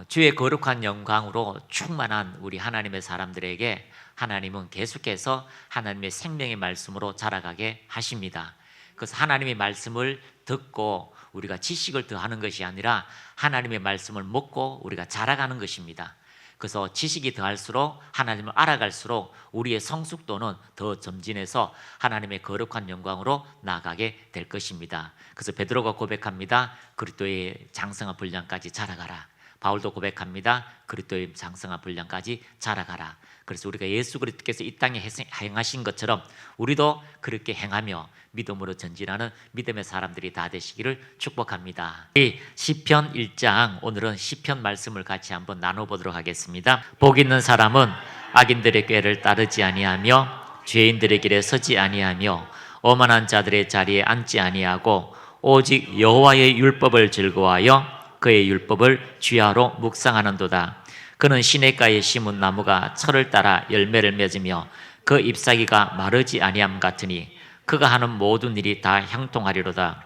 주의 거룩한 영광으로 충만한 우리 하나님의 사람들에게 하나님은 계속해서 하나님의 생명의 말씀으로 자라가게 하십니다. 그래서 하나님의 말씀을 듣고 우리가 지식을 더하는 것이 아니라 하나님의 말씀을 먹고 우리가 자라가는 것입니다. 그래서 지식이 더할수록 하나님을 알아갈수록 우리의 성숙도는 더 점진해서 하나님의 거룩한 영광으로 나아가게 될 것입니다. 그래서 베드로가 고백합니다. 그리스도의 장성한 분량까지 자라가라. 바울도 고백합니다. 그리스도의 장성한 분량까지 자라가라. 그래서 우리가 예수 그리스도께서 이 땅에 행하신 것처럼 우리도 그렇게 행하며 믿음으로 전진하는 믿음의 사람들이 다 되시기를 축복합니다. 이 시편 1장, 오늘은 시편 말씀을 같이 한번 나눠보도록 하겠습니다. 복 있는 사람은 악인들의 꾀를 따르지 아니하며 죄인들의 길에 서지 아니하며 오만한 자들의 자리에 앉지 아니하고 오직 여호와의 율법을 즐거워하여 그의 율법을 주야로 묵상하는도다. 그는 시냇가에 심은 나무가 철을 따라 열매를 맺으며 그 잎사귀가 마르지 아니함 같으니 그가 하는 모든 일이 다 형통하리로다.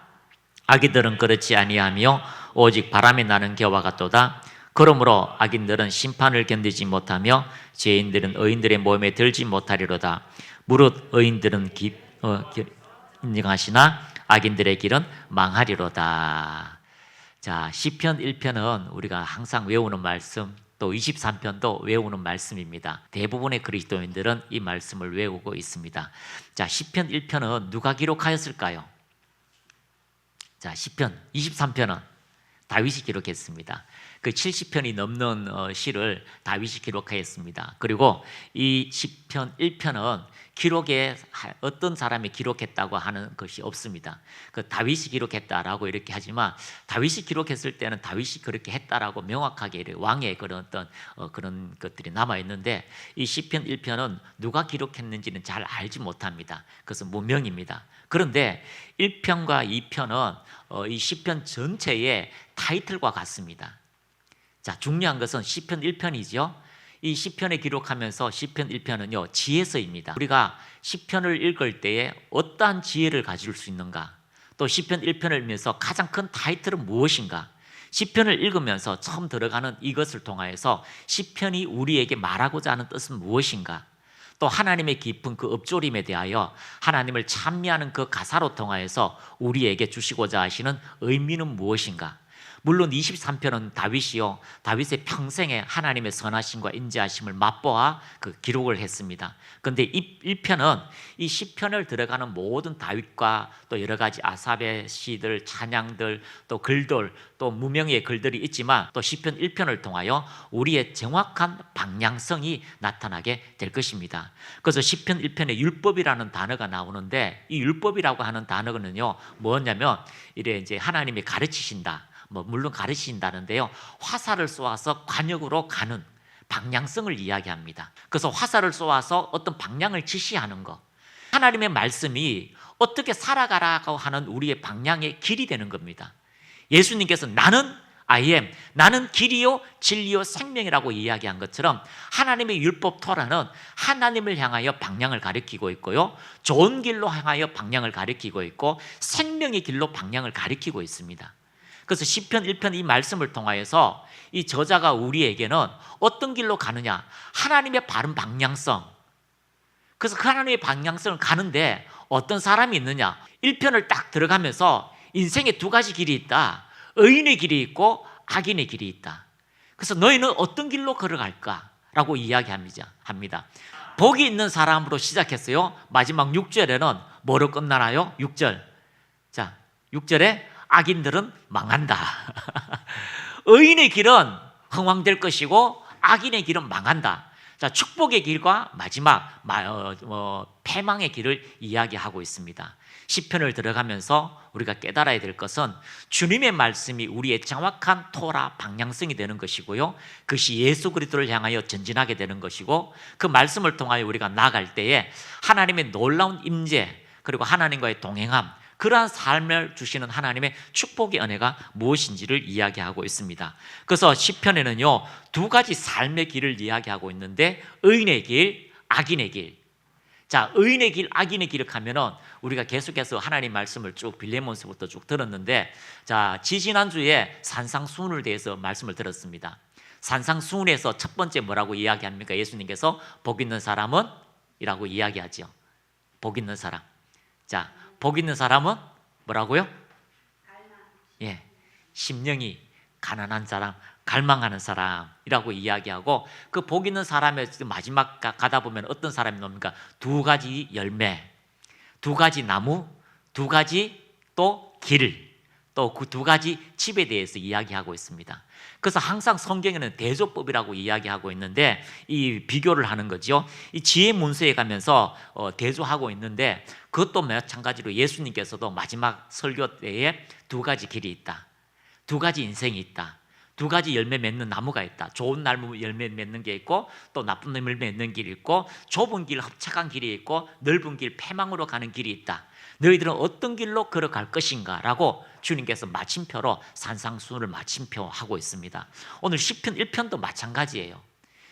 악인들은 그렇지 아니하며 오직 바람이 나는 겨와 같도다. 그러므로 악인들은 심판을 견디지 못하며 죄인들은 의인들의 모임에 들지 못하리로다. 무릇 의인들은 인정하시나 악인들의 길은 망하리로다. 자, 시편 1편은 우리가 항상 외우는 말씀, 또 23편도 외우는 말씀입니다. 대부분의 그리스도인들은 이 말씀을 외우고 있습니다. 자, 시편 1편은 누가 기록하였을까요? 자, 시편 23편은 다윗이 기록했습니다. 그 70편이 넘는 시를 다윗이 기록하였습니다. 그리고 이 시편 1편은 기록에 어떤 사람이 기록했다고 하는 것이 없습니다. 그 다윗이 기록했다라고 이렇게 하지만 다윗이 기록했을 때는 다윗이 그렇게 했다라고 명확하게 왕의 그런 어떤 그런 것들이 남아 있는데 이 시편 1편은 누가 기록했는지는 잘 알지 못합니다. 그것은 무명입니다. 그런데 1편과 2편은 이 시편 전체의 타이틀과 같습니다. 자, 중요한 것은 시편 1편이죠. 이 시편에 기록하면서 시편 1편은요 지혜서입니다. 우리가 시편을 읽을 때에 어떠한 지혜를 가질 수 있는가, 또 시편 1편을 읽으면서 가장 큰 타이틀은 무엇인가, 시편을 읽으면서 처음 들어가는 이것을 통하여서 시편이 우리에게 말하고자 하는 뜻은 무엇인가, 또 하나님의 깊은 그 읊조림에 대하여 하나님을 찬미하는 그 가사로 통하여서 우리에게 주시고자 하시는 의미는 무엇인가. 물론 23편은 다윗이요, 다윗의 평생에 하나님의 선하심과 인자하심을 맛보아 그 기록을 했습니다. 그런데 이 1편은 이 시편을 들어가는 모든 다윗과 또 여러 가지 아삽의 시들, 찬양들, 또 글들, 또 무명의 글들이 있지만 또 시편 1편을 통하여 우리의 정확한 방향성이 나타나게 될 것입니다. 그래서 시편 1편에 율법이라는 단어가 나오는데 이 율법이라고 하는 단어는요 뭐냐면 이래 이제 하나님이 가르치신다, 물론 가르치신다는데요, 화살을 쏘아서 관역으로 가는 방향성을 이야기합니다. 그래서 화살을 쏘아서 어떤 방향을 지시하는 것, 하나님의 말씀이 어떻게 살아가라고 하는 우리의 방향의 길이 되는 겁니다. 예수님께서 나는 나는 길이요 진리요 생명이라고 이야기한 것처럼 하나님의 율법 토라는 하나님을 향하여 방향을 가리키고 있고요, 좋은 길로 향하여 방향을 가리키고 있고 생명의 길로 방향을 가리키고 있습니다. 그래서 시편 1편 이 말씀을 통하여서 이 저자가 우리에게는 어떤 길로 가느냐, 하나님의 바른 방향성, 그래서 그 하나님의 방향성을 가는데 어떤 사람이 있느냐, 1편을 딱 들어가면서 인생에 두 가지 길이 있다. 의인의 길이 있고 악인의 길이 있다. 그래서 너희는 어떤 길로 걸어갈까라고 이야기합니다. 복이 있는 사람으로 시작했어요. 마지막 6절에는 뭐로 끝나나요? 6절. 자, 6절에 악인들은 망한다. 의인의 길은 흥왕될 것이고 악인의 길은 망한다. 자, 축복의 길과 마지막 패망의 길을 이야기하고 있습니다. 시편을 들어가면서 우리가 깨달아야 될 것은 주님의 말씀이 우리의 정확한 토라 방향성이 되는 것이고요, 그것이 예수 그리스도를 향하여 전진하게 되는 것이고, 그 말씀을 통하여 우리가 나아갈 때에 하나님의 놀라운 임재, 그리고 하나님과의 동행함, 그러한 삶을 주시는 하나님의 축복의 은혜가 무엇인지를 이야기하고 있습니다. 그래서 시편에는요 두 가지 삶의 길을 이야기하고 있는데 의인의 길, 악인의 길. 자, 의인의 길, 악인의 길을 가면은 우리가 계속해서 하나님 말씀을 쭉 빌레몬서부터 쭉 들었는데, 자, 지지난주에 산상수훈을 대해서 말씀을 들었습니다. 산상수훈에서 첫 번째 뭐라고 이야기합니까? 예수님께서 복 있는 사람은 이라고 이야기하죠. 복 있는 사람. 자, 복 있는 사람은 뭐라고요? 예, 심령이 가난한 사람, 갈망하는 사람이라고 이야기하고, 그 복 있는 사람의 마지막 가다 보면 어떤 사람이 나옵니까? 두 가지 열매, 두 가지 나무, 두 가지 또 길, 또 그 두 가지 집에 대해서 이야기하고 있습니다. 그래서 항상 성경에는 대조법이라고 이야기하고 있는데, 이 비교를 하는 거죠. 이 지혜 문서에 가면서 대조하고 있는데, 그것도 마찬가지로 예수님께서도 마지막 설교 때에 두 가지 길이 있다, 두 가지 인생이 있다, 두 가지 열매 맺는 나무가 있다. 좋은 나무 열매 맺는 게 있고, 또 나쁜 열매 맺는 길이 있고, 좁은 길 흡착한 길이 있고, 넓은 길 패망으로 가는 길이 있다. 너희들은 어떤 길로 걸어갈 것인가 라고 주님께서 마침표로 산상수훈을 마침표하고 있습니다. 오늘 시편 1편도 마찬가지예요.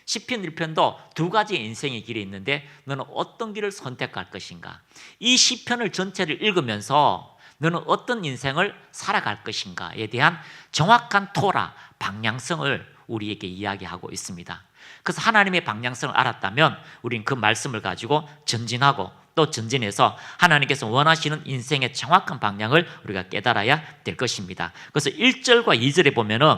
시편 1편도 두 가지의 인생의 길이 있는데, 너는 어떤 길을 선택할 것인가. 이 시편을 전체를 읽으면서 너는 어떤 인생을 살아갈 것인가에 대한 정확한 토라, 방향성을 우리에게 이야기하고 있습니다. 그래서 하나님의 방향성을 알았다면 우리는 그 말씀을 가지고 전진하고, 또 전진해서 하나님께서 원하시는 인생의 정확한 방향을 우리가 깨달아야 될 것입니다. 그래서 1절과 2절에 보면은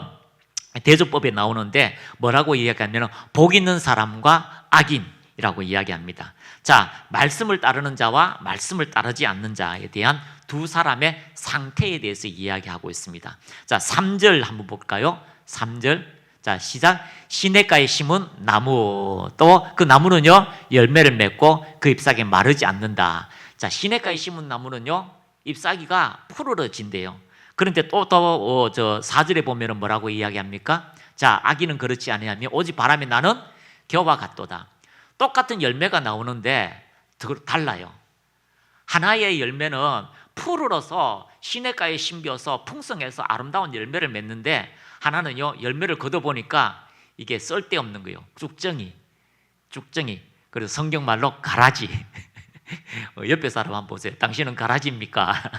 대조법에 나오는데 뭐라고 이야기하면 복 있는 사람과 악인이라고 이야기합니다. 자, 말씀을 따르는 자와 말씀을 따르지 않는 자에 대한 두 사람의 상태에 대해서 이야기하고 있습니다. 자, 3절 한번 볼까요? 3절. 자, 시작. 시냇가에 심은 나무, 또 그 나무는요 열매를 맺고 그 잎사귀 마르지 않는다. 자, 시냇가에 심은 나무는요 잎사귀가 푸르러진대요. 그런데 또 4절에 보면은 뭐라고 이야기합니까? 자, 악인은 그렇지 아니하며 오직 바람이 나는 겨와 같도다. 똑같은 열매가 나오는데 달라요. 하나의 열매는 푸르러서 시냇가에 심겨서 풍성해서 아름다운 열매를 맺는데, 하나는요 열매를 걷어보니까 이게 쓸데없는 거예요. 쭉정이. 그래서 성경말로 가라지. 옆에 사람 한번 보세요. 당신은 가라지입니까?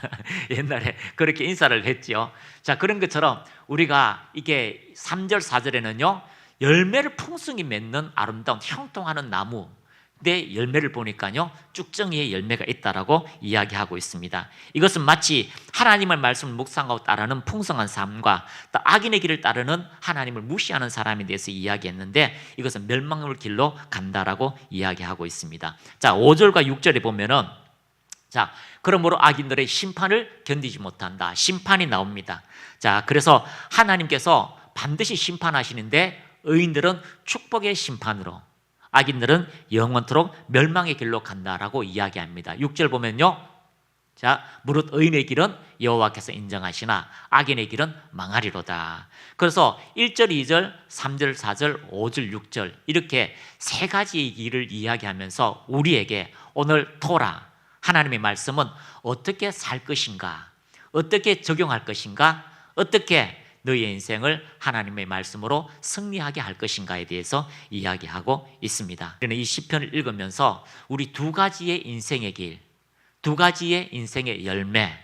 옛날에 그렇게 인사를 했죠. 자, 그런 것처럼 우리가 이게 3절 4절에는요 열매를 풍성히 맺는 아름다운 형통하는 나무, 내 열매를 보니까요 쭉정이의 열매가 있다라고 이야기하고 있습니다. 이것은 마치 하나님의 말씀을 묵상하고 따르는 풍성한 삶과 또 악인의 길을 따르는 하나님을 무시하는 사람에 대해서 이야기했는데, 이것은 멸망의 길로 간다라고 이야기하고 있습니다. 자, 5절과 6절에 보면은, 자, 그러므로 악인들의 심판을 견디지 못한다. 심판이 나옵니다. 자, 그래서 하나님께서 반드시 심판하시는데, 의인들은 축복의 심판으로, 악인들은 영원토록 멸망의 길로 간다라고 이야기합니다. 6절 보면요, 자, 무릇 의인의 길은 여호와께서 인정하시나 악인의 길은 망하리로다. 그래서 1절, 2절, 3절, 4절, 5절, 6절 이렇게 세 가지의 길을 이야기하면서 우리에게 오늘 토라, 하나님의 말씀은 어떻게 살 것인가, 어떻게 적용할 것인가, 어떻게 너희의 인생을 하나님의 말씀으로 승리하게 할 것인가에 대해서 이야기하고 있습니다. 이 시편을 읽으면서 우리 두 가지의 인생의 길, 두 가지의 인생의 열매,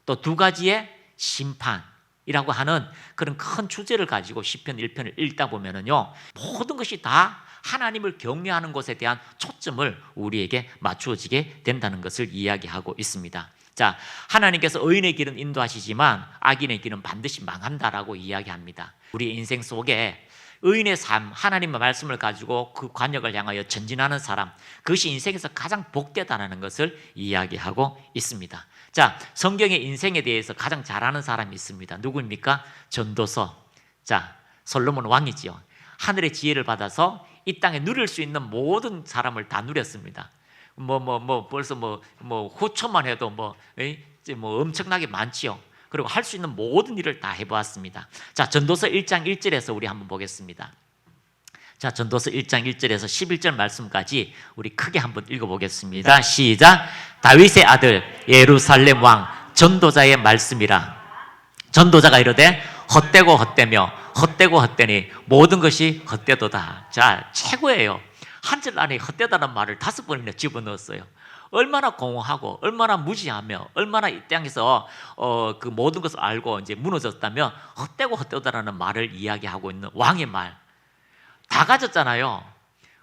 또 두 가지의 심판이라고 하는 그런 큰 주제를 가지고 시편 1편을 읽다 보면은요 모든 것이 다 하나님을 경외하는 것에 대한 초점을 우리에게 맞추어지게 된다는 것을 이야기하고 있습니다. 자, 하나님께서 의인의 길은 인도하시지만 악인의 길은 반드시 망한다라고 이야기합니다. 우리 인생 속에 의인의 삶, 하나님의 말씀을 가지고 그 관역을 향하여 전진하는 사람, 그것이 인생에서 가장 복되다라는 것을 이야기하고 있습니다. 자, 성경의 인생에 대해서 가장 잘 아는 사람이 있습니다. 누구입니까? 전도서. 자, 솔로몬 왕이지요. 하늘의 지혜를 받아서 이 땅에 누릴 수 있는 모든 사람을 다 누렸습니다. 벌써 후천만 해도 엄청나게 많지요. 그리고 할 수 있는 모든 일을 다 해보았습니다. 자, 전도서 1장 1절에서 우리 한번 보겠습니다. 자, 전도서 1장 1절에서 11절 말씀까지 우리 크게 한번 읽어보겠습니다. 시작. 다윗의 아들 예루살렘 왕 전도자의 말씀이라. 전도자가 이르되 헛되고 헛되며 헛되고 헛되니 모든 것이 헛되도다. 자, 최고예요. 한 절 안에 헛되다는 말을 5번이나 집어넣었어요. 얼마나 공허하고 얼마나 무지하며 얼마나 이 땅에서 그 모든 것을 알고 이제 무너졌다면 헛되고 헛되다라는 말을 이야기하고 있는 왕의 말 다 가졌잖아요.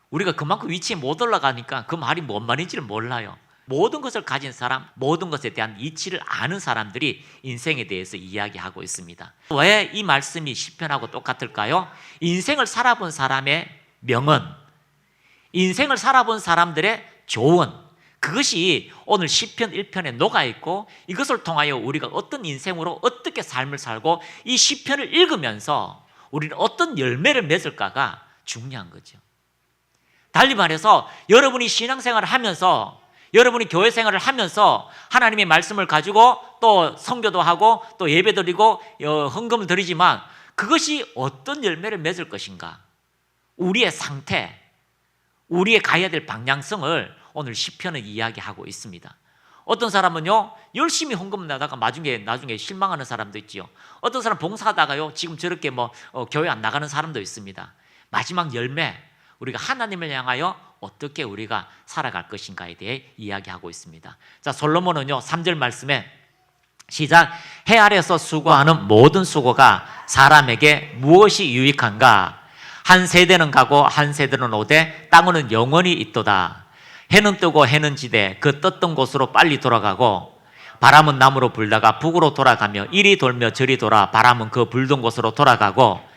우리가 그만큼 위치에 못 올라가니까 그 말이 뭔 말인지를 몰라요. 모든 것을 가진 사람, 모든 것에 대한 이치를 아는 사람들이 인생에 대해서 이야기하고 있습니다. 왜 이 말씀이 시편하고 똑같을까요? 인생을 살아본 사람의 명언, 인생을 살아본 사람들의 조언, 그것이 오늘 시편 1편에 녹아있고 이것을 통하여 우리가 어떤 인생으로 어떻게 삶을 살고 이 시편을 읽으면서 우리는 어떤 열매를 맺을까가 중요한 거죠. 달리 말해서 여러분이 신앙생활을 하면서 여러분이 교회 생활을 하면서 하나님의 말씀을 가지고 또 선교도 하고 또 예배드리고 헌금을 드리지만 그것이 어떤 열매를 맺을 것인가, 우리의 상태, 우리의 가야 될 방향성을 오늘 시편은 이야기하고 있습니다. 어떤 사람은요 열심히 헌금 나다가 나중에 실망하는 사람도 있지요. 어떤 사람 봉사하다가요 지금 저렇게 교회 안 나가는 사람도 있습니다. 마지막 열매, 우리가 하나님을 향하여 어떻게 우리가 살아갈 것인가에 대해 이야기하고 있습니다. 자, 솔로몬은요 3절 말씀에 시작, 해 아래서 수고하는 모든 수고가 사람에게 무엇이 유익한가? 한 세대는 가고 한 세대는 오되 땅은 영원히 있도다. 해는 뜨고 해는 지되 그 떴던 곳으로 빨리 돌아가고 바람은 남으로 불다가 북으로 돌아가며 이리 돌며 저리 돌아 바람은 그 불던 곳으로 돌아가고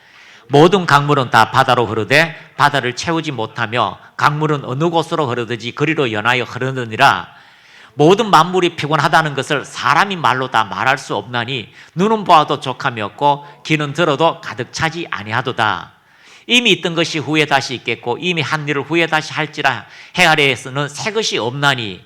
모든 강물은 다 바다로 흐르되 바다를 채우지 못하며 강물은 어느 곳으로 흐르든지 그리로 연하여 흐르느니라. 모든 만물이 피곤하다는 것을 사람이 말로 다 말할 수 없나니 눈은 보아도 족함이 없고 귀는 들어도 가득 차지 아니하도다. 이미 있던 것이 후에 다시 있겠고 이미 한 일을 후에 다시 할지라 해 아래에서는 새 것이 없나니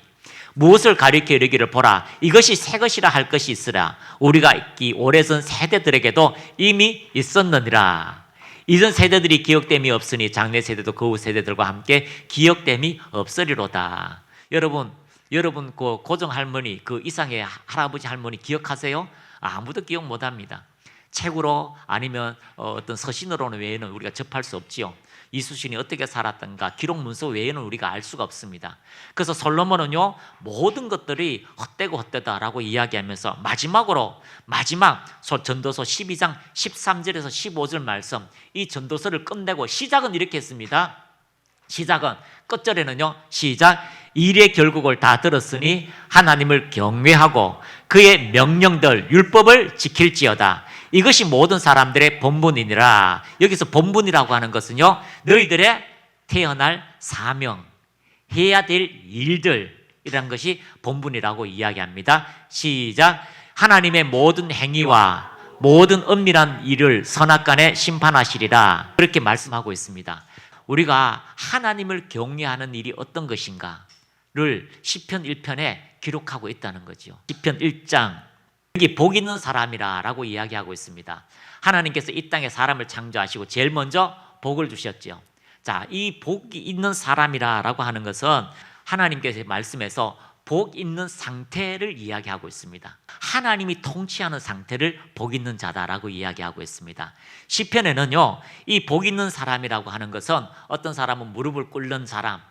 무엇을 가리켜 이르기를 보라 이것이 새 것이라 할 것이 있으라. 우리가 이 오래전 세대들에게도 이미 있었느니라. 이전 세대들이 기억됨이 없으니 장래 세대도 그 후 세대들과 함께 기억됨이 없으리로다. 여러분 그 고정 할머니, 그 이상의 할아버지 할머니 기억하세요? 아무도 기억 못합니다. 책으로 아니면 어떤 서신으로는 외에는 우리가 접할 수 없지요. 이수신이 어떻게 살았던가 기록 문서 외에는 우리가 알 수가 없습니다. 그래서 솔로몬은요 모든 것들이 헛되고 헛되다라고 이야기하면서 마지막 전도서 12장 13절에서 15절 말씀, 이 전도서를 끝내고 시작은 이렇게 했습니다. 시작은 끝절에는요 시작, 일의 결국을 다 들었으니 하나님을 경외하고 그의 명령들 율법을 지킬지어다. 이것이 모든 사람들의 본분이니라. 여기서 본분이라고 하는 것은요 너희들의 태어날 사명, 해야 될 일들이라는 것이 본분이라고 이야기합니다. 시작, 하나님의 모든 행위와 모든 은밀한 일을 선악간에 심판하시리라. 그렇게 말씀하고 있습니다. 우리가 하나님을 경외하는 일이 어떤 것인가를 시편 1편에 기록하고 있다는 거죠. 시편 1장 여기 복 있는 사람이라고 이야기하고 있습니다. 하나님께서 이 땅에 사람을 창조하시고 제일 먼저 복을 주셨죠. 자, 이 복이 있는 사람이라고 하는 것은 하나님께서 말씀에서 복 있는 상태를 이야기하고 있습니다. 하나님이 통치하는 상태를 복 있는 자다라고 이야기하고 있습니다. 시편에는요 이 복 있는 사람이라고 하는 것은 어떤 사람은 무릎을 꿇는 사람,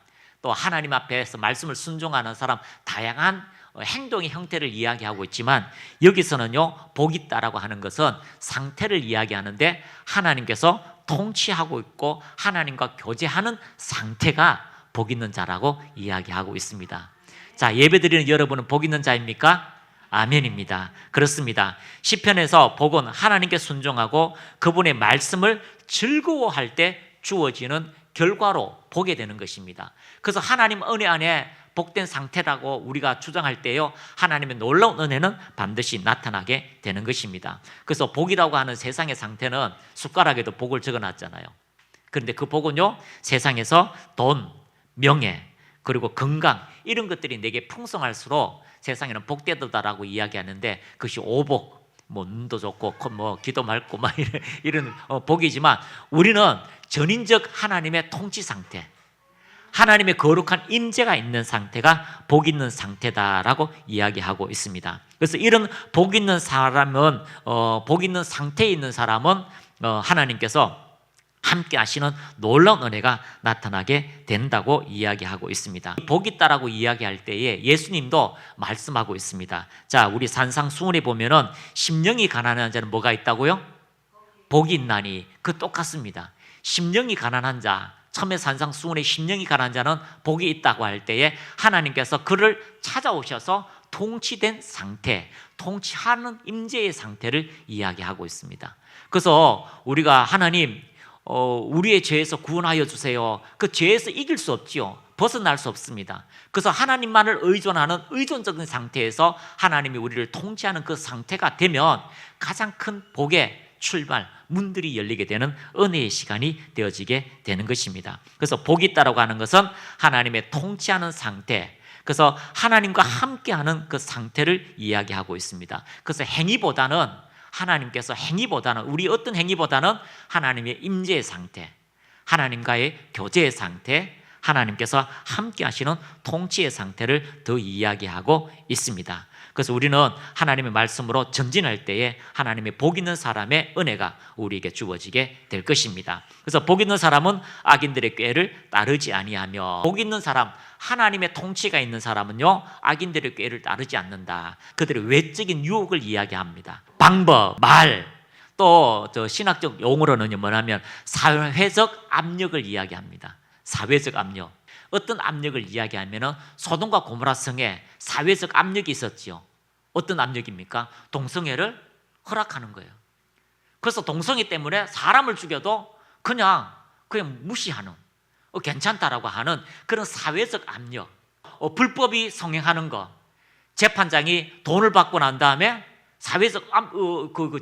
또 하나님 앞에서 말씀을 순종하는 사람, 다양한 행동의 형태를 이야기하고 있지만 여기서는요 복 있다라고 하는 것은 상태를 이야기하는데 하나님께서 통치하고 있고 하나님과 교제하는 상태가 복 있는 자라고 이야기하고 있습니다. 자, 예배드리는 여러분은 복 있는 자입니까? 아멘입니다. 그렇습니다. 시편에서 복은 하나님께 순종하고 그분의 말씀을 즐거워할 때 주어지는 결과로 보게 되는 것입니다. 그래서 하나님 은혜 안에 복된 상태라고 우리가 주장할 때요 하나님의 놀라운 은혜는 반드시 나타나게 되는 것입니다. 그래서 복이라고 하는 세상의 상태는 숟가락에도 복을 적어놨잖아요. 그런데 그 복은요 세상에서 돈, 명예, 그리고 건강 이런 것들이 내게 풍성할수록 세상에는 복되다라고 이야기하는데 그것이 오복, 눈도 좋고 귀도 맑고 이런 복이지만 우리는 전인적 하나님의 통치 상태, 하나님의 거룩한 임재가 있는 상태가 복 있는 상태다라고 이야기하고 있습니다. 그래서 이런 복 있는 사람은 복 있는 상태에 있는 사람은 하나님께서 함께 하시는 놀라운 은혜가 나타나게 된다고 이야기하고 있습니다. 복이 있다라고 이야기할 때에 예수님도 말씀하고 있습니다. 자, 우리 산상수훈에 보면은 심령이 가난한 자는 뭐가 있다고요? 복이 있나니. 그 똑같습니다. 심령이 가난한 자, 처음에 산상수훈에 심령이 가난한 자는 복이 있다고 할 때에 하나님께서 그를 찾아오셔서 통치된 상태, 통치하는 임재의 상태를 이야기하고 있습니다. 그래서 우리가 하나님 우리의 죄에서 구원하여 주세요. 그 죄에서 이길 수 없지요. 벗어날 수 없습니다. 그래서 하나님만을 의존하는 의존적인 상태에서 하나님이 우리를 통치하는 그 상태가 되면 가장 큰 복의 출발, 문들이 열리게 되는 은혜의 시간이 되어지게 되는 것입니다. 그래서 복이 있다라고 하는 것은 하나님의 통치하는 상태, 그래서 하나님과 함께하는 그 상태를 이야기하고 있습니다. 그래서 행위보다는 우리 어떤 행위보다는 하나님의 임재의 상태, 하나님과의 교제의 상태, 하나님께서 함께 하시는 통치의 상태를 더 이야기하고 있습니다. 그래서 우리는 하나님의 말씀으로 전진할 때에 하나님의 복 있는 사람의 은혜가 우리에게 주어지게 될 것입니다. 그래서 복 있는 사람은 악인들의 꾀를 따르지 아니하며, 복 있는 사람, 하나님의 통치가 있는 사람은요, 악인들의 꾀를 따르지 않는다. 그들의 외적인 유혹을 이야기합니다. 방법, 말, 또 신학적 용어로는 뭐냐면 사회적 압력을 이야기합니다. 사회적 압력. 어떤 압력을 이야기하면 소돔과 고모라 성에 사회적 압력이 있었지요. 어떤 압력입니까? 동성애를 허락하는 거예요. 그래서 동성애 때문에 사람을 죽여도 그냥 무시하는, 괜찮다라고 하는 그런 사회적 압력, 불법이 성행하는 것, 재판장이 돈을 받고 난 다음에 사회적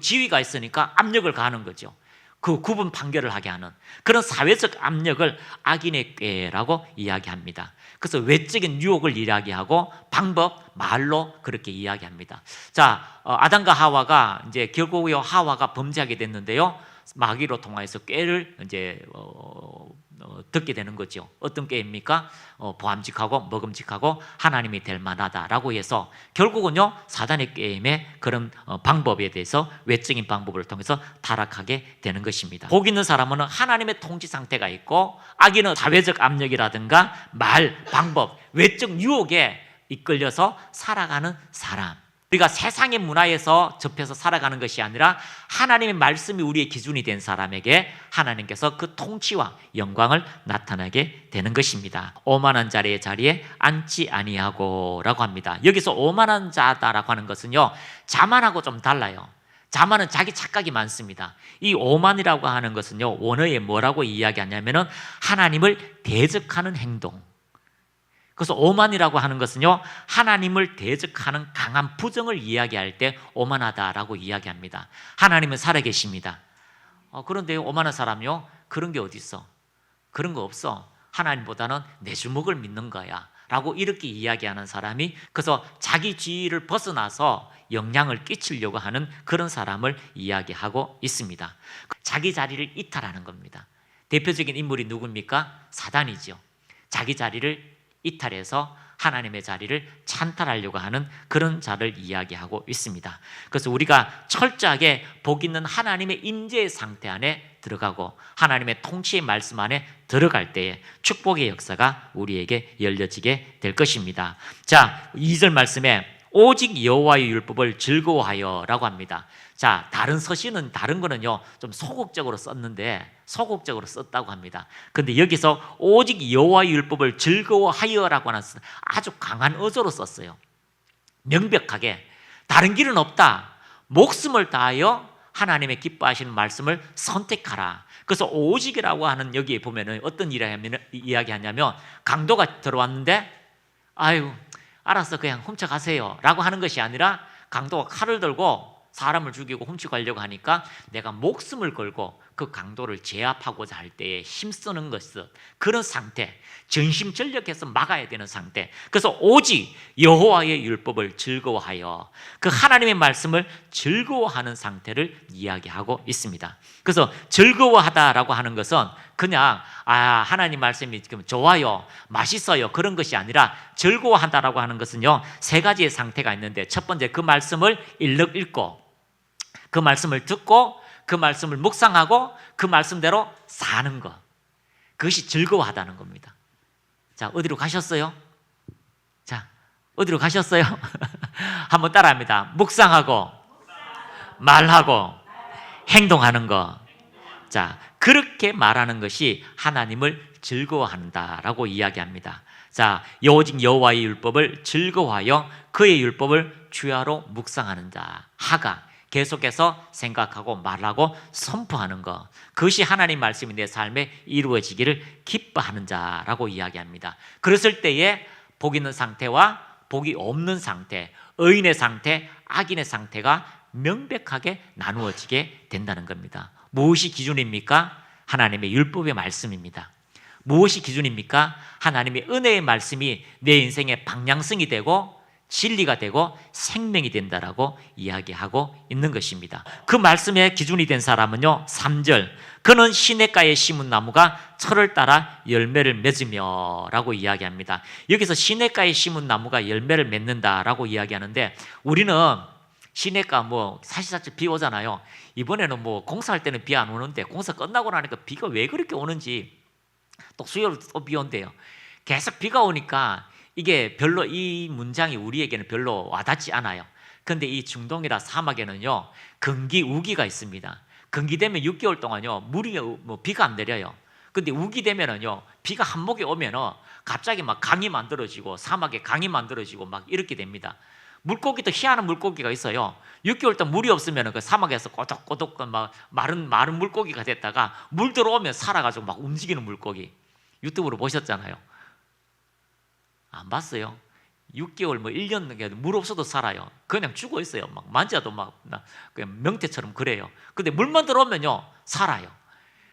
지위가 있으니까 압력을 가하는 거죠. 그 구분 판결을 하게 하는 그런 사회적 압력을 악인의 꾀라고 이야기합니다. 그래서 외적인 유혹을 이야기하고 방법, 말로 그렇게 이야기합니다. 자, 아담과 하와가 이제 결국 하와가 범죄하게 됐는데요, 마귀로 통하여서 꾀를 이제 듣게 되는 거죠. 어떤 꾀입니까? 보암직하고 먹음직하고 하나님이 될 만하다라고 해서 결국은요, 사단의 꾀임의 그런 방법에 대해서 외적인 방법을 통해서 타락하게 되는 것입니다. 복 있는 사람은 하나님의 통치 상태가 있고, 악인은 사회적 압력이라든가 말, 방법, 외적 유혹에 이끌려서 살아가는 사람. 우리가 세상의 문화에서 접해서 살아가는 것이 아니라 하나님의 말씀이 우리의 기준이 된 사람에게 하나님께서 그 통치와 영광을 나타나게 되는 것입니다. 오만한 자의 자리에 앉지 아니하고 라고 합니다. 여기서 오만한 자다라고 하는 것은요, 자만하고 좀 달라요. 자만은 자기 착각이 많습니다. 이 오만이라고 하는 것은요, 원어에 뭐라고 이야기하냐면은 하나님을 대적하는 행동. 그래서 오만이라고 하는 것은요, 하나님을 대적하는 강한 부정을 이야기할 때 오만하다라고 이야기합니다. 하나님은 살아계십니다. 그런데 오만한 사람이요, 그런 게 어디 있어? 그런 거 없어. 하나님보다는 내 주먹을 믿는 거야 라고 이렇게 이야기하는 사람이, 그래서 자기 지위를 벗어나서 영향을 끼치려고 하는 그런 사람을 이야기하고 있습니다. 자기 자리를 이탈하는 겁니다. 대표적인 인물이 누굽니까? 사단이죠. 자기 자리를 이탈해서 하나님의 자리를 찬탈하려고 하는 그런 자를 이야기하고 있습니다. 그래서 우리가 철저하게 복 있는 하나님의 임재의 상태 안에 들어가고 하나님의 통치의 말씀 안에 들어갈 때에 축복의 역사가 우리에게 열려지게 될 것입니다. 자, 2절 말씀에 오직 여호와의 율법을 즐거워하여 라고 합니다. 자, 다른 서신은 다른 거는요, 좀 소극적으로 썼는데 소극적으로 썼다고 합니다. 근데 여기서 오직 여호와의 율법을 즐거워하여라고 하는 아주 강한 어조로 썼어요. 명백하게 다른 길은 없다. 목숨을 다하여 하나님의 기뻐하시는 말씀을 선택하라. 그래서 오직이라고 하는 여기에 보면은 어떤 이야기하냐면 강도가 들어왔는데 아유 알았어 그냥 훔쳐가세요 라고 하는 것이 아니라 강도가 칼을 들고 사람을 죽이고 훔쳐가려고 하니까 내가 목숨을 걸고 그 강도를 제압하고자 할 때에 힘쓰는 것은 그런 상태, 전심전력해서 막아야 되는 상태. 그래서 오직 여호와의 율법을 즐거워하여 그 하나님의 말씀을 즐거워하는 상태를 이야기하고 있습니다. 그래서 즐거워하다라고 하는 것은 그냥 하나님 말씀이 지금 좋아요, 맛있어요 그런 것이 아니라 즐거워한다라고 하는 것은요, 세 가지의 상태가 있는데 첫 번째 그 말씀을 읽고 그 말씀을 듣고 그 말씀을 묵상하고 그 말씀대로 사는 것, 그것이 즐거워하다는 겁니다. 자, 어디로 가셨어요? 자, 어디로 가셨어요? 한번 따라합니다. 묵상하고 말하고 행동하는 것. 자, 그렇게 말하는 것이 하나님을 즐거워한다라고 이야기합니다. 자, 오직 여호와의 율법을 즐거워하여 그의 율법을 주야로 묵상하는 자. 하가 계속해서 생각하고 말하고 선포하는 것, 그것이 하나님 말씀이 내 삶에 이루어지기를 기뻐하는 자라고 이야기합니다. 그랬을 때에 복 있는 상태와 복이 없는 상태, 의인의 상태, 악인의 상태가 명백하게 나누어지게 된다는 겁니다. 무엇이 기준입니까? 하나님의 율법의 말씀입니다. 무엇이 기준입니까? 하나님의 은혜의 말씀이 내 인생의 방향성이 되고 진리가 되고 생명이 된다라고 이야기하고 있는 것입니다. 그 말씀의 기준이 된 사람은요, 3절, 그는 시냇가에 심은 나무가 철을 따라 열매를 맺으며 라고 이야기합니다. 여기서 시냇가에 심은 나무가 열매를 맺는다라고 이야기하는데, 우리는 시냇가 사시사철 비 오잖아요. 이번에는 공사할 때는 비 안 오는데 공사 끝나고 나니까 비가 왜 그렇게 오는지, 또 수요일 또 비 온대요. 계속 비가 오니까 이게 별로, 이 문장이 우리에게는 별로 와닿지 않아요. 그런데 이 중동이나 사막에는요, 건기, 우기가 있습니다. 건기되면 6개월 동안요, 비가 안 내려요. 근데 우기되면은요, 비가 한목에 오면은 갑자기 막 강이 만들어지고, 사막에 강이 만들어지고 막 이렇게 됩니다. 물고기도 희한한 물고기가 있어요. 6개월 동안 물이 없으면 그 사막에서 꼬독꼬독 막 마른 물고기가 됐다가 물 들어오면 살아가지고 막 움직이는 물고기. 유튜브로 보셨잖아요. 안 봤어요? 6개월 1년 물 없어도 살아요. 그냥 죽어 있어요. 막 만져도 막 그냥 명태처럼 그래요. 근데 물만 들어오면요, 살아요.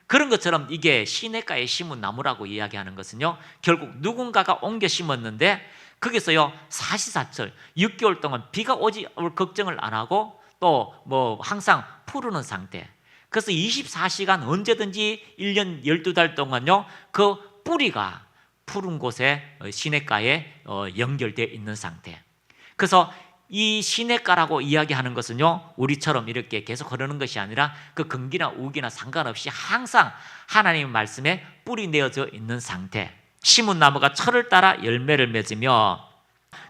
그런 것처럼 이게 시냇가에 심은 나무라고 이야기하는 것은요, 결국 누군가가 옮겨 심었는데 거기서요, 사시사철 6개월 동안 비가 오지 올 걱정을 안 하고 또 항상 푸르는 상태. 그래서 24시간 언제든지 1년 12달 동안요, 그 뿌리가 푸른 곳에 시냇가에 연결되어 있는 상태. 그래서 이 시냇가라고 이야기하는 것은요, 우리처럼 이렇게 계속 흐르는 것이 아니라 그 건기나 우기나 상관없이 항상 하나님의 말씀에 뿌리 내어져 있는 상태. 심은 나무가 철을 따라 열매를 맺으며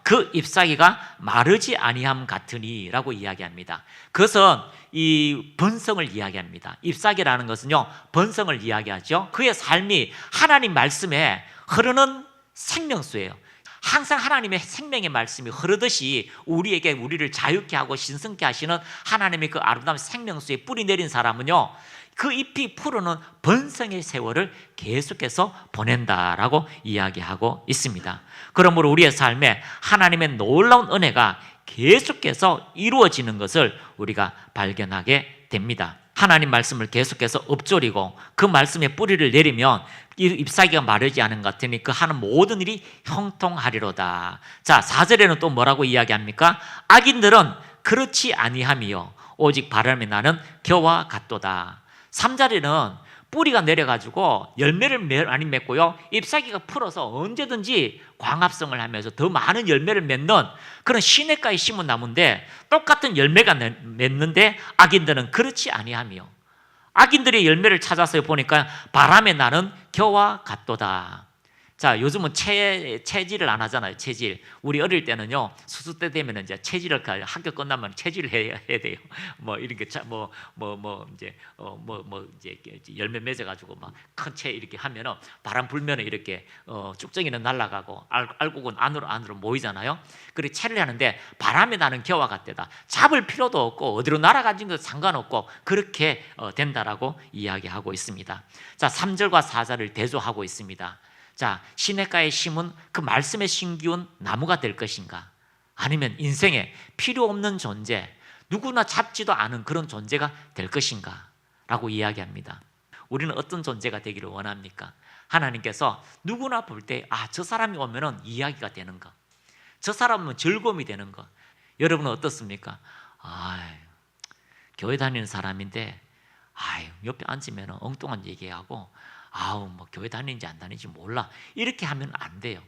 그 잎사귀가 마르지 아니함 같으니 라고 이야기합니다. 그것은 이 번성을 이야기합니다. 잎사귀라는 것은요, 번성을 이야기하죠. 그의 삶이 하나님 말씀에 흐르는 생명수예요. 항상 하나님의 생명의 말씀이 흐르듯이 우리를 자유케 하고 신성케 하시는 하나님의 그 아름다운 생명수에 뿌리 내린 사람은요, 그 잎이 푸르는 번성의 세월을 계속해서 보낸다라고 이야기하고 있습니다. 그러므로 우리의 삶에 하나님의 놀라운 은혜가 계속해서 이루어지는 것을 우리가 발견하게 됩니다. 하나님 말씀을 계속해서 읊조리고 그 말씀에 뿌리를 내리면 이 잎사귀가 마르지 않은 것 같으니 그 하는 모든 일이 형통하리로다. 자, 4절에는 또 뭐라고 이야기합니까? 악인들은 그렇지 아니함이요 오직 바람이 나는 겨와 같도다. 3절에는 뿌리가 내려가지고 열매를 많이 맺고요, 잎사귀가 풀어서 언제든지 광합성을 하면서 더 많은 열매를 맺는 그런 시냇가에 심은 나무인데, 똑같은 열매가 맺는데 악인들은 그렇지 아니하며, 악인들의 열매를 찾아서 보니까 바람에 나는 겨와 같도다. 자, 요즘은 체질을 안 하잖아요. 체질. 우리 어릴 때는요, 수수 때 되면 이제 체질을 학교 끝나면 체질을 해야 돼요. 이렇게 이제 열매 맺어가지고 막 큰 채 이렇게 하면은 바람 불면은 이렇게 쭉정이는 날아가고 알곡은 안으로 모이잖아요. 그리고 채를 하는데 바람에 나는 겨와 같대다. 잡을 필요도 없고 어디로 날아가는 것도 상관없고 그렇게 된다라고 이야기하고 있습니다. 자, 3절과 4절을 대조하고 있습니다. 자, 시냇가에 심은 그 말씀의 신기운 나무가 될 것인가? 아니면 인생에 필요 없는 존재, 누구나 잡지도 않은 그런 존재가 될 것인가? 라고 이야기합니다. 우리는 어떤 존재가 되기를 원합니까? 하나님께서 누구나 볼 때, 저 사람이 오면은 이야기가 되는 거, 저 사람은 즐거움이 되는 거. 여러분은 어떻습니까? 교회 다니는 사람인데, 옆에 앉으면 엉뚱한 얘기하고, 교회 다니는지 안 다니는지 몰라. 이렇게 하면 안 돼요.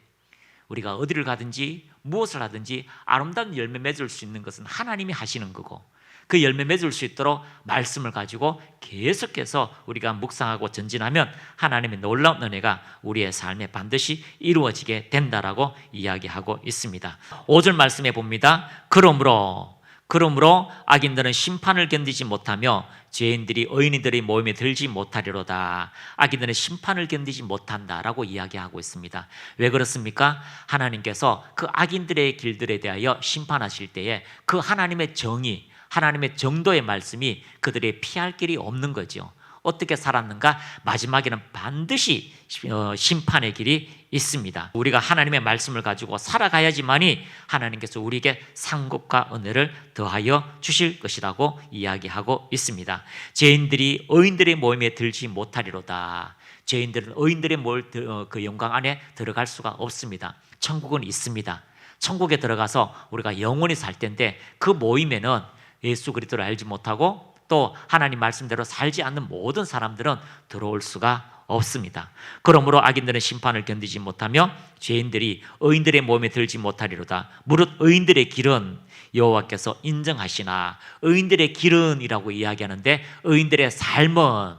우리가 어디를 가든지 무엇을 하든지 아름다운 열매 맺을 수 있는 것은 하나님이 하시는 거고, 그 열매 맺을 수 있도록 말씀을 가지고 계속해서 우리가 묵상하고 전진하면 하나님의 놀라운 은혜가 우리의 삶에 반드시 이루어지게 된다라고 이야기하고 있습니다. 5절 말씀에 봅니다. 그러므로 악인들은 심판을 견디지 못하며 죄인들이 의인들의 모임에 들지 못하리로다. 악인들은 심판을 견디지 못한다라고 이야기하고 있습니다. 왜 그렇습니까? 하나님께서 그 악인들의 길들에 대하여 심판하실 때에 그 하나님의 정의, 하나님의 정도의 말씀이 그들의 피할 길이 없는 거죠. 어떻게 살았는가? 마지막에는 반드시 심판의 길이 있습니다. 우리가 하나님의 말씀을 가지고 살아가야지만이 하나님께서 우리에게 상급과 은혜를 더하여 주실 것이라고 이야기하고 있습니다. 죄인들이 의인들의 모임에 들지 못하리로다. 죄인들은 의인들의 그 영광 안에 들어갈 수가 없습니다. 천국은 있습니다. 천국에 들어가서 우리가 영원히 살 텐데 그 모임에는 예수 그리스도를 알지 못하고 또 하나님 말씀대로 살지 않는 모든 사람들은 들어올 수가 없습니다. 그러므로 악인들은 심판을 견디지 못하며 죄인들이 의인들의 몸에 들지 못하리로다. 무릇 의인들의 길은 여호와께서 인정하시나. 의인들의 길은이라고 이야기하는데 의인들의 삶은,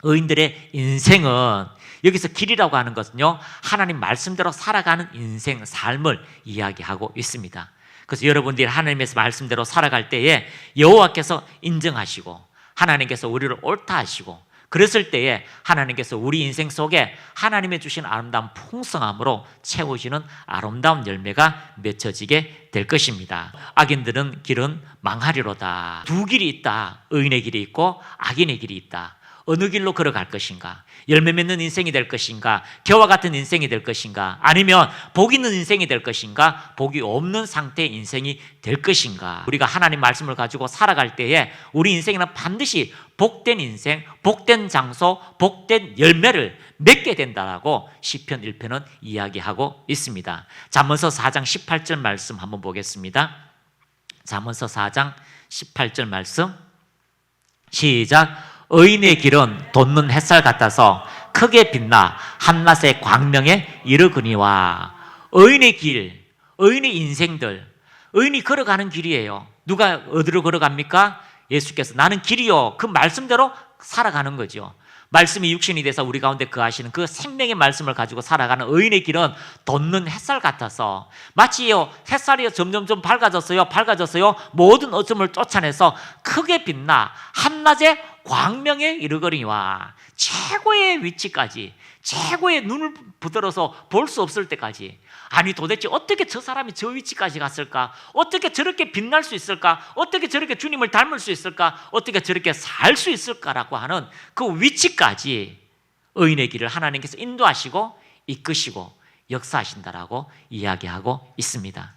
의인들의 인생은, 여기서 길이라고 하는 것은요, 하나님 말씀대로 살아가는 인생, 삶을 이야기하고 있습니다. 그래서 여러분들이 하나님의 말씀대로 살아갈 때에 여호와께서 인정하시고 하나님께서 우리를 옳다 하시고 그랬을 때에 하나님께서 우리 인생 속에 하나님의 주신 아름다운 풍성함으로 채우시는 아름다운 열매가 맺혀지게 될 것입니다. 악인들은 길은 망하리로다. 두 길이 있다. 의인의 길이 있고 악인의 길이 있다. 어느 길로 걸어갈 것인가? 열매 맺는 인생이 될 것인가? 겨와 같은 인생이 될 것인가? 아니면 복 있는 인생이 될 것인가? 복이 없는 상태의 인생이 될 것인가? 우리가 하나님 말씀을 가지고 살아갈 때에 우리 인생에는 반드시 복된 인생, 복된 장소, 복된 열매를 맺게 된다라고 시편 1편은 이야기하고 있습니다. 잠언서 4장 18절 말씀 한번 보겠습니다. 잠언서 4장 18절 말씀 시작. 의인의 길은 돋는 햇살 같아서 크게 빛나 한낮의 광명에 이르거니와. 의인의 길, 의인의 인생들, 의인이 걸어가는 길이에요. 누가 어디로 걸어갑니까? 예수께서 나는 길이요, 그 말씀대로 살아가는 거죠. 말씀이 육신이 돼서 우리 가운데 거하시는 그 생명의 말씀을 가지고 살아가는 의인의 길은 돋는 햇살 같아서, 마치요 햇살이 점점점 밝아졌어요. 모든 어둠을 쫓아내서 크게 빛나 한낮의 광명에 이르거니와. 최고의 위치까지, 최고의 눈을 붙들어서 볼 수 없을 때까지. 아니 도대체 어떻게 저 사람이 저 위치까지 갔을까? 어떻게 저렇게 빛날 수 있을까? 어떻게 저렇게 주님을 닮을 수 있을까? 어떻게 저렇게 살 수 있을까라고 하는 그 위치까지 의인의 길을 하나님께서 인도하시고 이끄시고 역사하신다라고 이야기하고 있습니다.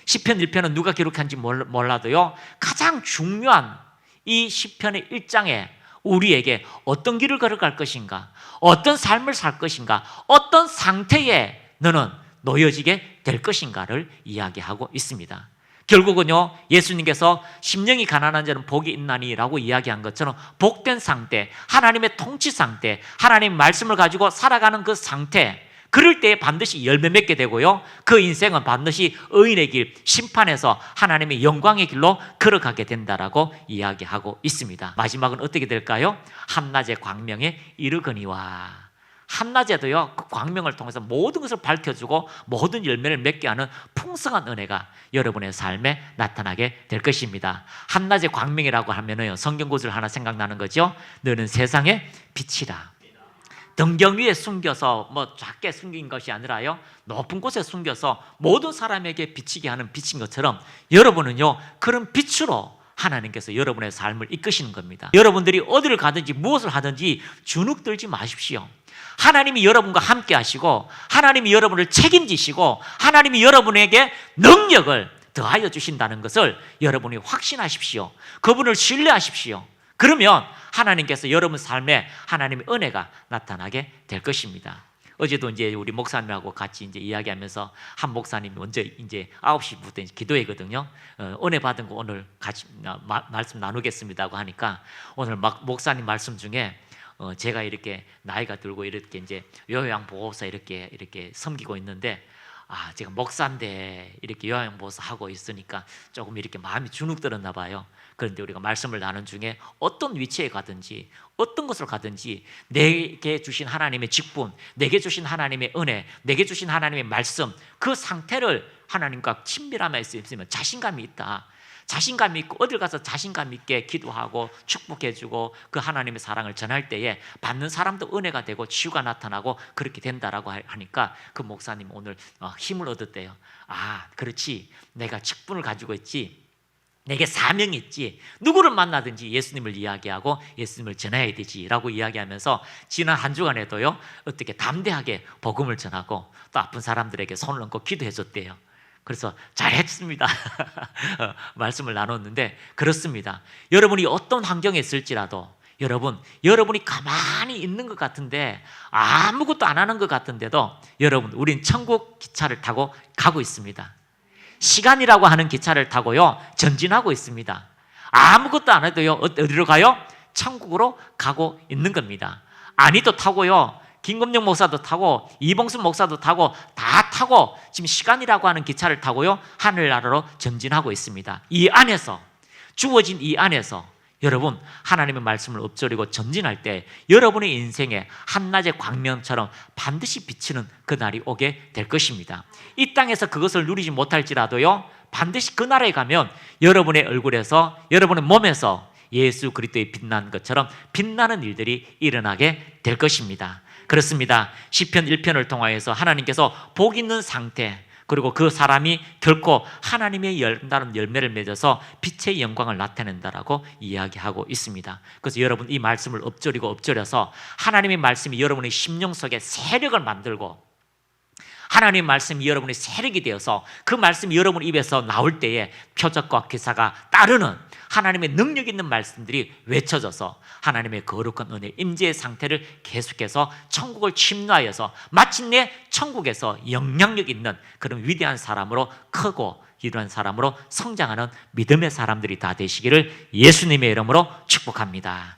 시편 1편은 누가 기록한지 몰라도요, 가장 중요한 이 시편의 1장에 우리에게 어떤 길을 걸어갈 것인가, 어떤 삶을 살 것인가, 어떤 상태에 너는 놓여지게 될 것인가를 이야기하고 있습니다. 결국은요, 예수님께서 심령이 가난한 자는 복이 있나니라고 이야기한 것처럼 복된 상태, 하나님의 통치 상태, 하나님의 말씀을 가지고 살아가는 그 상태, 그럴 때 반드시 열매 맺게 되고요, 그 인생은 반드시 의인의 길, 심판에서 하나님의 영광의 길로 걸어가게 된다라고 이야기하고 있습니다. 마지막은 어떻게 될까요? 한낮의 광명에 이르거니와. 한낮에도요, 그 광명을 통해서 모든 것을 밝혀주고 모든 열매를 맺게 하는 풍성한 은혜가 여러분의 삶에 나타나게 될 것입니다. 한낮의 광명이라고 하면은 성경 구절 하나 생각나는 거죠. 너는 세상의 빛이라. 등경 위에 숨겨서 작게 숨긴 것이 아니라요, 높은 곳에 숨겨서 모든 사람에게 비치게 하는 빛인 것처럼 여러분은요, 그런 빛으로 하나님께서 여러분의 삶을 이끄시는 겁니다. 여러분들이 어디를 가든지 무엇을 하든지 주눅 들지 마십시오. 하나님이 여러분과 함께 하시고 하나님이 여러분을 책임지시고 하나님이 여러분에게 능력을 더하여 주신다는 것을 여러분이 확신하십시오. 그분을 신뢰하십시오. 그러면 하나님께서 여러분 삶에 하나님의 은혜가 나타나게 될 것입니다. 어제도 이제 우리 목사님하고 같이 이제 이야기하면서 한 목사님이 먼저 이제 9시부터 기도회거든요. 은혜 받은 거 오늘 같이 말씀 나누겠습니다고 하니까 오늘 목사님 말씀 중에 제가 이렇게 나이가 들고 이렇게 이제 요양보호사 이렇게 섬기고 있는데 제가 목사인데 이렇게 요양보호사 하고 있으니까 조금 이렇게 마음이 주눅들었나 봐요. 그런데 우리가 말씀을 나눈 중에 어떤 위치에 가든지 어떤 것을 가든지 내게 주신 하나님의 직분, 내게 주신 하나님의 은혜, 내게 주신 하나님의 말씀, 그 상태를 하나님과 친밀함에 있으면 자신감이 있다. 자신감 있고 어딜 가서 자신감 있게 기도하고 축복해주고 그 하나님의 사랑을 전할 때에 받는 사람도 은혜가 되고 치유가 나타나고 그렇게 된다라고 하니까 그 목사님 오늘 힘을 얻었대요. 그렇지, 내가 직분을 가지고 있지, 내게 사명이 있지, 누구를 만나든지 예수님을 이야기하고 예수님을 전해야 되지라고 이야기하면서 지난 한 주간에도요 어떻게 담대하게 복음을 전하고 또 아픈 사람들에게 손을 얹고 기도해줬대요. 그래서 잘했습니다. 말씀을 나눴는데 그렇습니다. 여러분이 어떤 환경에 있을지라도 여러분이 가만히 있는 것 같은데 아무것도 안 하는 것 같은데도 여러분, 우린 천국 기차를 타고 가고 있습니다. 시간이라고 하는 기차를 타고요 전진하고 있습니다. 아무것도 안 해도요 어디로 가요? 천국으로 가고 있는 겁니다. 안희도 타고요, 김금영 목사도 타고 이봉순 목사도 타고 다 타고 지금 시간이라고 하는 기차를 타고요 하늘나라로 전진하고 있습니다. 이 안에서, 주어진 이 안에서 여러분 하나님의 말씀을 엎조리고 전진할 때 여러분의 인생에 한낮의 광명처럼 반드시 비치는 그날이 오게 될 것입니다. 이 땅에서 그것을 누리지 못할지라도요 반드시 그 나라에 가면 여러분의 얼굴에서, 여러분의 몸에서 예수 그리스도의 빛나는 것처럼 빛나는 일들이 일어나게 될 것입니다. 그렇습니다. 시편 1편을 통하여서 하나님께서 복 있는 상태, 그리고 그 사람이 결코 하나님의 열매를 맺어서 빛의 영광을 나타낸다라고 이야기하고 있습니다. 그래서 여러분 이 말씀을 엎조려서 하나님의 말씀이 여러분의 심령 속에 세력을 만들고 하나님의 말씀이 여러분의 세력이 되어서 그 말씀이 여러분 입에서 나올 때에 표적과 기사가 따르는 하나님의 능력 있는 말씀들이 외쳐져서 하나님의 거룩한 은혜, 임재의 상태를 계속해서 천국을 침노하여서 마침내 천국에서 영향력 있는 그런 위대한 사람으로 크고 이러한 사람으로 성장하는 믿음의 사람들이 다 되시기를 예수님의 이름으로 축복합니다.